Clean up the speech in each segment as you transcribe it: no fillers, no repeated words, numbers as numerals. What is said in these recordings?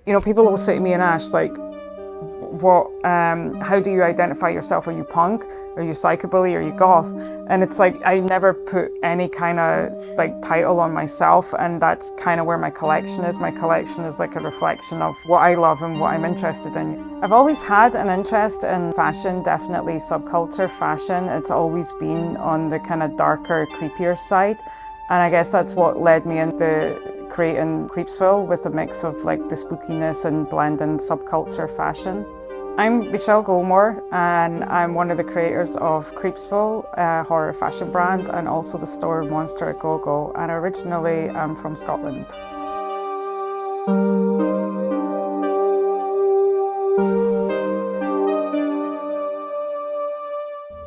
You know, people will say to me and ask, like, how do you identify yourself? Are you punk? Are you psychobilly? Are you goth? And it's like, I never put any kind of like title on myself, and that's kind of where my collection is. My collection is like a reflection of what I love and what I'm interested in. I've always had an interest in fashion, definitely subculture fashion. It's always been on the kind of darker, creepier side. And I guess that's what led me into creating Creepsville, with a mix of like the spookiness and blending subculture fashion. I'm Michelle Ghoulmore, and I'm one of the creators of Kreepsville, a horror fashion brand, and also the store Monster Agogo, and originally I'm from Scotland.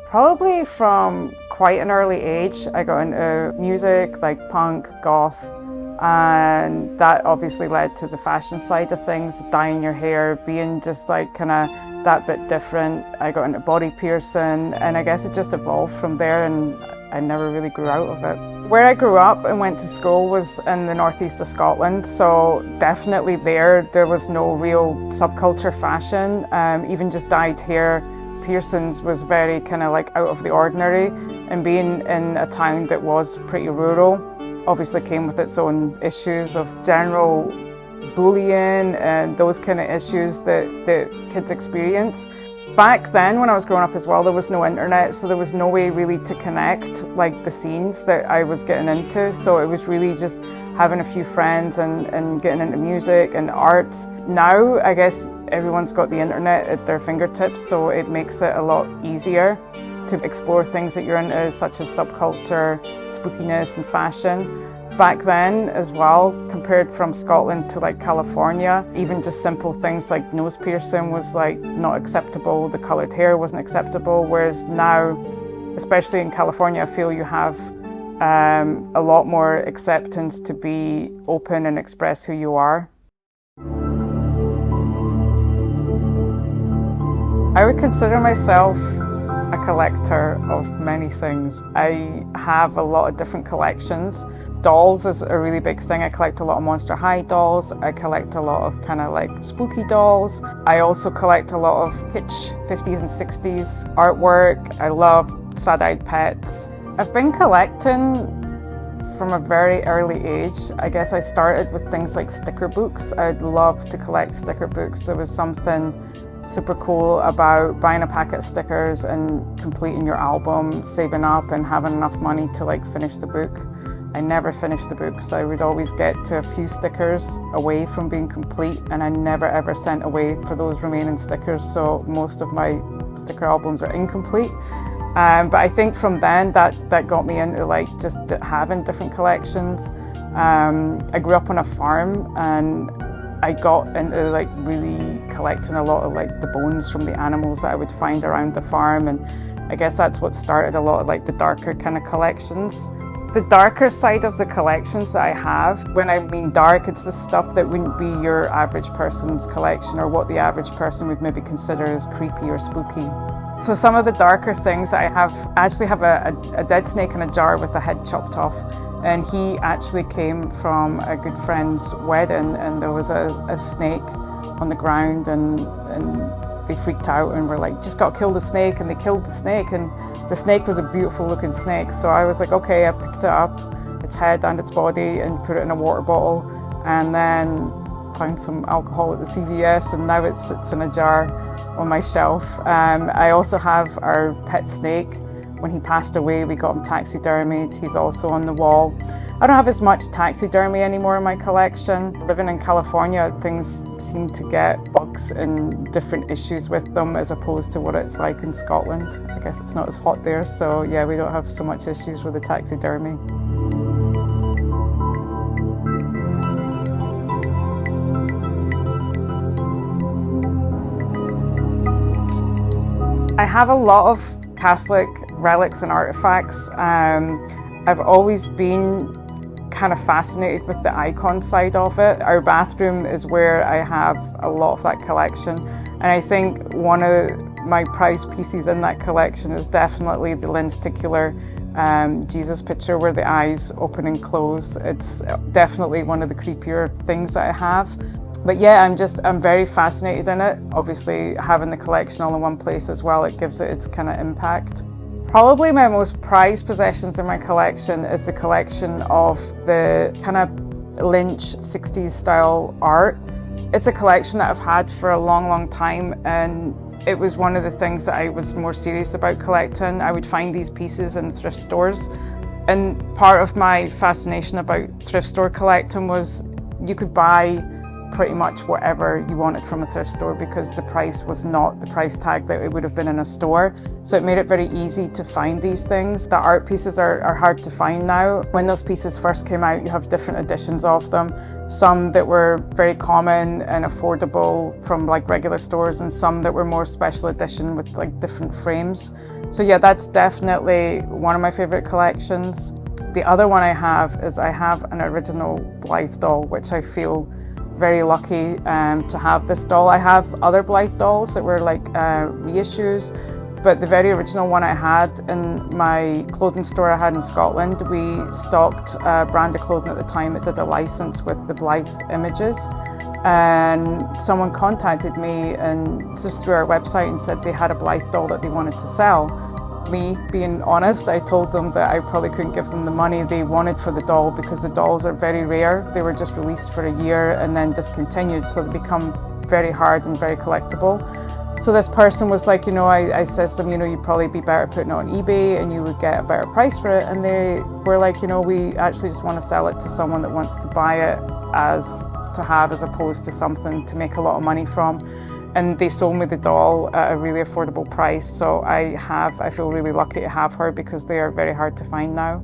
Probably from quite an early age, I got into music like punk, goth, and that obviously led to the fashion side of things, dyeing your hair, being just like kind of that bit different. I got into body piercing, and I guess it just evolved from there, and I never really grew out of it. Where I grew up and went to school was in the northeast of Scotland, so definitely there was no real subculture fashion. Even just dyed hair, piercings was very kind of like out of the ordinary, and being in a town that was pretty rural obviously came with its own issues of general bullying and those kind of issues that kids experience. Back then, when I was growing up as well, there was no internet, so there was no way really to connect like the scenes that I was getting into. So it was really just having a few friends and getting into music and arts. Now, I guess everyone's got the internet at their fingertips, so it makes it a lot easier to explore things that you're into, such as subculture, spookiness and fashion. Back then as well, compared from Scotland to like California, even just simple things like nose piercing was like not acceptable, the coloured hair wasn't acceptable, whereas now, especially in California, I feel you have a lot more acceptance to be open and express who you are. I would consider myself a collector of many things. I have a lot of different collections. Dolls is a really big thing. I collect a lot of Monster High dolls. I collect a lot of kind of like spooky dolls. I also collect a lot of kitsch 50s and 60s artwork. I love sad-eyed pets. I've been collecting from a very early age. I guess I started with things like sticker books. I'd love to collect sticker books. There was something super cool about buying a packet of stickers and completing your album, saving up and having enough money to like finish the book. I never finished the book, so I would always get to a few stickers away from being complete, and I never ever sent away for those remaining stickers, so most of my sticker albums are incomplete. But I think from then that got me into like just having different collections. I grew up on a farm, and I got into like really collecting a lot of like the bones from the animals that I would find around the farm, and I guess that's what started a lot of like the darker kind of collections. The darker side of the collections that I have, when I mean dark, it's the stuff that wouldn't be your average person's collection, or what the average person would maybe consider as creepy or spooky. So some of the darker things I actually have a dead snake in a jar with a head chopped off. And he actually came from a good friend's wedding, and there was a snake on the ground, and they freaked out and were like, just gotta kill the snake, and they killed the snake, and the snake was a beautiful looking snake. So I was like, okay, I picked it up, its head and its body, and put it in a water bottle, and then found some alcohol at the CVS, and now it sits in a jar on my shelf. I also have our pet snake. When he passed away, we got him taxidermied. He's also on the wall. I don't have as much taxidermy anymore in my collection. Living in California, things seem to get bugs and different issues with them as opposed to what it's like in Scotland. I guess it's not as hot there, so yeah, we don't have so much issues with the taxidermy. I have a lot of Catholic relics and artifacts. I've always been kind of fascinated with the icon side of it. Our bathroom is where I have a lot of that collection, and I think one of my prized pieces in that collection is definitely the lenticular Jesus picture where the eyes open and close. It's definitely one of the creepier things that I have. But yeah, I'm very fascinated in it. Obviously, having the collection all in one place as well, it gives it its kind of impact. Probably my most prized possessions in my collection is the collection of the kind of Lynch 60s style art. It's a collection that I've had for a long time, and it was one of the things that I was more serious about collecting. I would find these pieces in thrift stores, and part of my fascination about thrift store collecting was you could buy pretty much whatever you wanted from a thrift store because the price was not the price tag that it would have been in a store. So it made it very easy to find these things. The art pieces are hard to find now. When those pieces first came out, you have different editions of them. Some that were very common and affordable from like regular stores, and some that were more special edition with like different frames. So yeah, that's definitely one of my favorite collections. The other one I have is I have an original Blythe doll, which I feel very lucky to have this doll. I have other Blythe dolls that were like reissues, but the very original one I had in my clothing store I had in Scotland, we stocked a brand of clothing at the time that did a license with the Blythe images. And someone contacted me and just through our website and said they had a Blythe doll that they wanted to sell. Me being honest, I told them that I probably couldn't give them the money they wanted for the doll because the dolls are very rare. They were just released for a year and then discontinued, so they become very hard and very collectible. So this person was like, I says to them, you'd probably be better putting it on eBay and you would get a better price for it. And they were like, we actually just want to sell it to someone that wants to buy it as opposed to something to make a lot of money from. And they sold me the doll at a really affordable price. So I feel really lucky to have her because they are very hard to find now.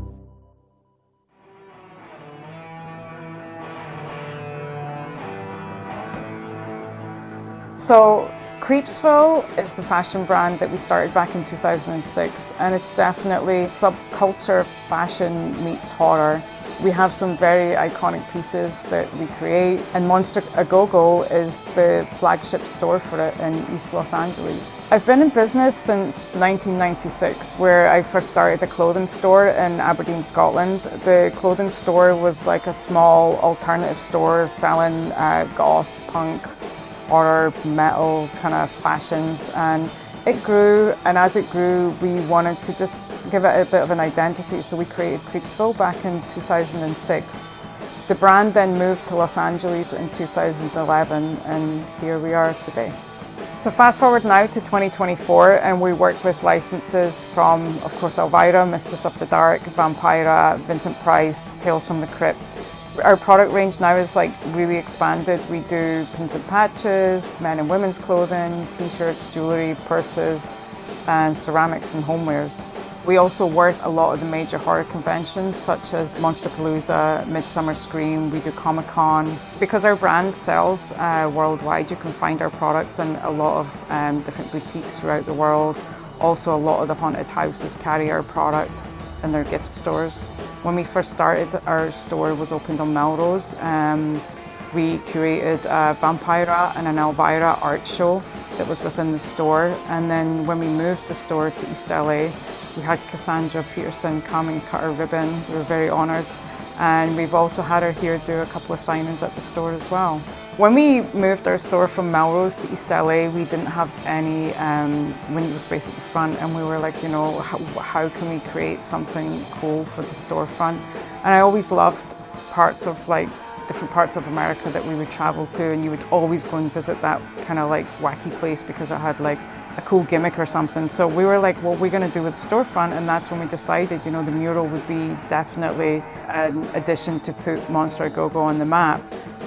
So Creepsville is the fashion brand that we started back in 2006, and it's definitely subculture fashion meets horror. We have some very iconic pieces that we create, and Agogo is the flagship store for it in East Los Angeles. I've been in business since 1996, where I first started a clothing store in Aberdeen, Scotland. The clothing store was like a small alternative store selling goth, punk, horror, metal kind of fashions, and it grew, and as it grew we wanted to just give it a bit of an identity, so we created Creepsville back in 2006. The brand then moved to Los Angeles in 2011, and here we are today. So fast forward now to 2024, and we work with licenses from, of course, Elvira, Mistress of the Dark, Vampira, Vincent Price, Tales from the Crypt. Our product range now is like really expanded. We do pins and patches, men and women's clothing, t-shirts, jewellery, purses, and ceramics and homewares. We also work a lot of the major horror conventions such as Monsterpalooza, Midsummer Scream, we do Comic-Con. Because our brand sells worldwide, you can find our products in a lot of different boutiques throughout the world. Also, a lot of the haunted houses carry our product in their gift stores. When we first started, our store was opened on Melrose. We curated a Vampira and an Elvira art show that was within the store. And then when we moved the store to East LA, we had Cassandra Peterson come and cut our ribbon. We were very honoured. And we've also had her here do a couple of signings at the store as well. When we moved our store from Melrose to East LA, we didn't have any window space at the front, and we were like, how can we create something cool for the storefront? And I always loved different parts of America that we would travel to, and you would always go and visit that kind of like wacky place because it had like a cool gimmick or something. So we were like, what are we going to do with the storefront? And that's when we decided, the mural would be definitely an addition to put Monster Agogo on the map.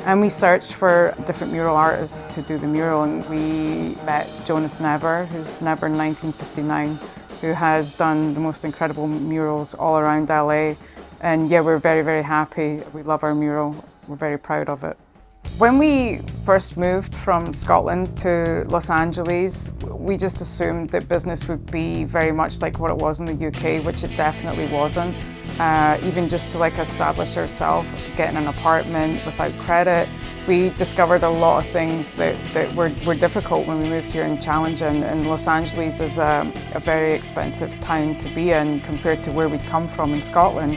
And we searched for different mural artists to do the mural, and we met Jonas Never, who's Never in 1959, who has done the most incredible murals all around LA. And yeah, we're very, very happy. We love our mural. We're very proud of it. When we first moved from Scotland to Los Angeles, we just assumed that business would be very much like what it was in the UK, which it definitely wasn't. Even just to establish ourselves, getting an apartment without credit, we discovered a lot of things that were difficult when we moved here and challenging. And Los Angeles is a very expensive town to be in compared to where we'd come from in Scotland.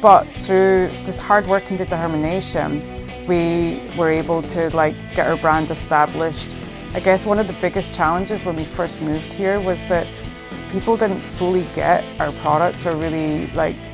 But through just hard work and determination, We were able to get our brand established. I guess one of the biggest challenges when we first moved here was that people didn't fully get our products or really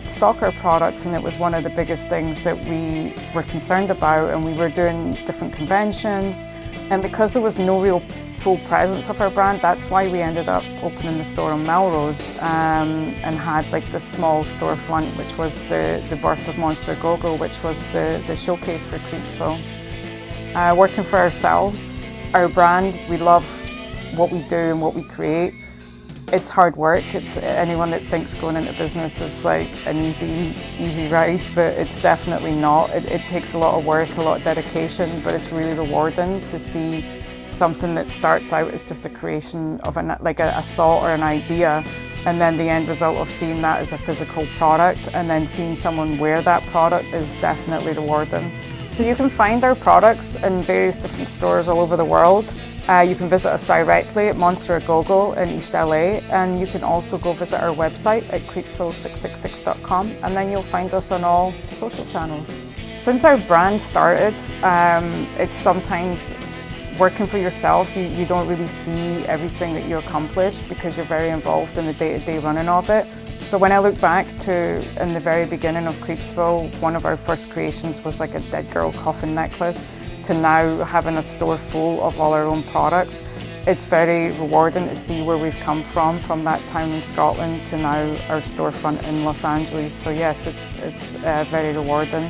stock our products, and it was one of the biggest things that we were concerned about, and we were doing different conventions, and because there was no real full presence of our brand, that's why we ended up opening the store on Melrose and had this small storefront, which was the birth of Monster Agogo, which was the showcase for Creepsville. Working for ourselves, our brand, we love what we do and what we create. It's hard work. Anyone that thinks going into business is an easy ride, but it's definitely not. It takes a lot of work, a lot of dedication, but it's really rewarding to see something that starts out as just a creation of a thought or an idea, and then the end result of seeing that as a physical product, and then seeing someone wear that product is definitely rewarding. So you can find our products in various different stores all over the world. You can visit us directly at Monster Agogo in East LA, and you can also go visit our website at Kreepsville666.com, and then you'll find us on all the social channels. Since our brand started, it's sometimes working for yourself, you don't really see everything that you accomplish because you're very involved in the day-to-day running of it. But when I look back to in the very beginning of Creepsville, one of our first creations was a dead girl coffin necklace, to now having a store full of all our own products. It's very rewarding to see where we've come from that time in Scotland to now our storefront in Los Angeles. So yes, it's very rewarding.